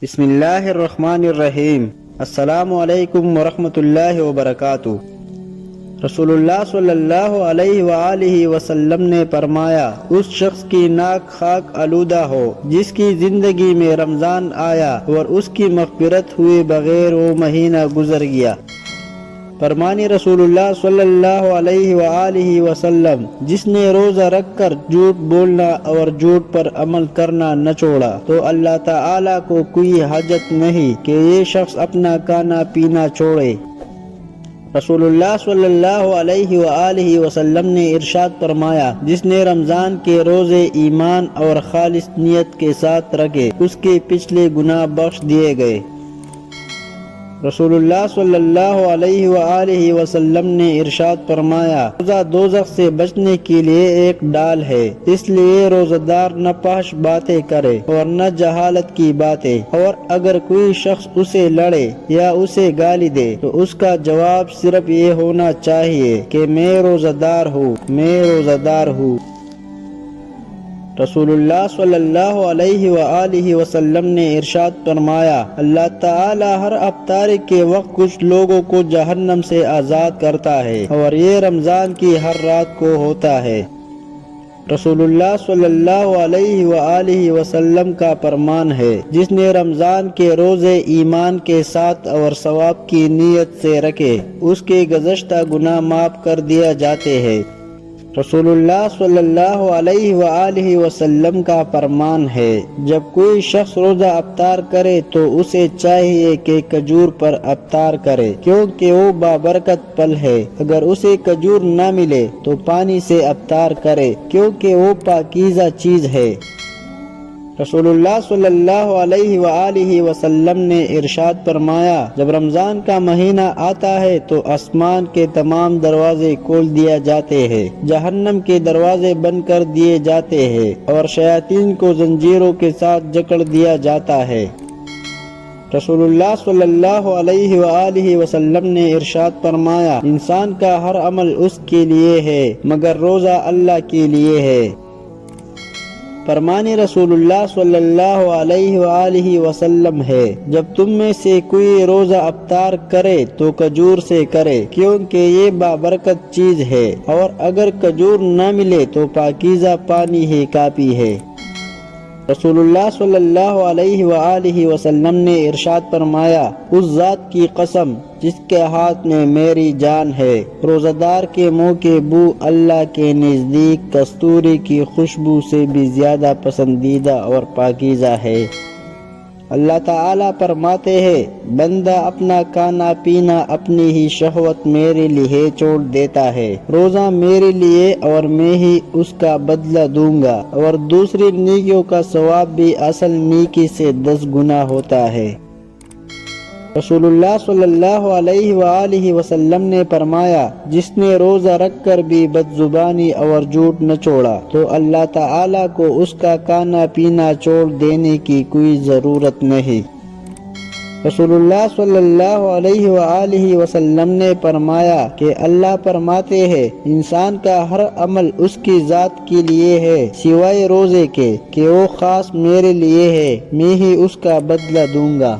بسم اللہ الرحمن الرحیم۔ السلام علیکم ورحمۃ اللہ وبرکاتہ۔ رسول اللہ صلی اللہ علیہ وآلہ وسلم نے فرمایا، اس شخص کی ناک خاک آلودہ ہو جس کی زندگی میں رمضان آیا اور اس کی مغفرت ہوئے بغیر وہ مہینہ گزر گیا۔ فرمانی رسول اللہ صلی اللہ علیہ وآلہ وسلم، جس نے روزہ رکھ کر جھوٹ بولنا اور جھوٹ پر عمل کرنا نہ چھوڑا تو اللہ تعالیٰ کو کوئی حاجت نہیں کہ یہ شخص اپنا کھانا پینا چھوڑے۔ رسول اللہ صلی اللہ علیہ وآلہ وسلم نے ارشاد فرمایا، جس نے رمضان کے روزے ایمان اور خالص نیت کے ساتھ رکھے اس کے پچھلے گناہ بخش دیے گئے۔ رسول اللہ صلی اللہ علیہ وآلہ وسلم نے ارشاد فرمایا، روزہ دوزخ سے بچنے کے لیے ایک ڈال ہے، اس لیے روزہ دار نہ فحش باتیں کرے اور نہ جہالت کی باتیں، اور اگر کوئی شخص اسے لڑے یا اسے گالی دے تو اس کا جواب صرف یہ ہونا چاہیے کہ میں روزہ دار ہوں، میں روزہ دار ہوں۔ رسول اللہ صلی اللہ علیہ وآلہ وسلم نے ارشاد فرمایا، اللہ تعالی ہر افطاری کے وقت کچھ لوگوں کو جہنم سے آزاد کرتا ہے اور یہ رمضان کی ہر رات کو ہوتا ہے۔ رسول اللہ صلی اللہ علیہ وآلہ وسلم کا فرمان ہے، جس نے رمضان کے روزے ایمان کے ساتھ اور ثواب کی نیت سے رکھے اس کے گزشتہ گناہ معاف کر دیا جاتے ہیں۔ رسول اللہ صلی اللہ علیہ وآلہ وسلم کا فرمان ہے، جب کوئی شخص روزہ افطار کرے تو اسے چاہیے کہ کھجور پر افطار کرے، کیونکہ وہ بابرکت پھل ہے۔ اگر اسے کھجور نہ ملے تو پانی سے افطار کرے، کیونکہ وہ پاکیزہ چیز ہے۔ رسول اللہ صلی اللہ علیہ وآلہ وسلم نے ارشاد فرمایا، جب رمضان کا مہینہ آتا ہے تو آسمان کے تمام دروازے کھول دیا جاتے ہیں، جہنم کے دروازے بند کر دیے جاتے ہیں اور شیاطین کو زنجیروں کے ساتھ جکڑ دیا جاتا ہے۔ رسول اللہ صلی اللہ علیہ وآلہ وسلم نے ارشاد فرمایا، انسان کا ہر عمل اس کے لیے ہے مگر روزہ اللہ کے لیے ہے۔ فرمانی رسول اللہ صلی اللہ علیہ وآلہ وسلم ہے، جب تم میں سے کوئی روزہ افطار کرے تو کھجور سے کرے، کیونکہ یہ بابرکت چیز ہے، اور اگر کھجور نہ ملے تو پاکیزہ پانی ہی کافی ہے۔ رسول اللہ صلی اللہ علیہ وآلہ وسلم نے ارشاد فرمایا، اس ذات کی قسم جس کے ہاتھ میں میری جان ہے، روزہ دار کے منہ کی بو اللہ کے نزدیک کستوری کی خوشبو سے بھی زیادہ پسندیدہ اور پاکیزہ ہے۔ اللہ تعالیٰ فرماتے ہیں، بندہ اپنا کھانا پینا اپنی ہی شہوت میرے لیے چھوڑ دیتا ہے، روزہ میرے لیے اور میں ہی اس کا بدلہ دوں گا، اور دوسری نیکیوں کا ثواب بھی اصل نیکی سے 10 گنا ہوتا ہے۔ رسول اللہ صلی اللہ علیہ وآلہ وسلم نے فرمایا، جس نے روزہ رکھ کر بھی بد زبانی اور جھوٹ نہ چھوڑا تو اللہ تعالیٰ کو اس کا کھانا پینا چھوڑ دینے کی کوئی ضرورت نہیں۔ رسول اللہ صلی اللہ علیہ وآلہ وسلم نے فرمایا کہ اللہ فرماتے ہیں، انسان کا ہر عمل اس کی ذات کے لیے ہے سوائے روزے کے کہ وہ خاص میرے لیے ہے، میں ہی اس کا بدلہ دوں گا۔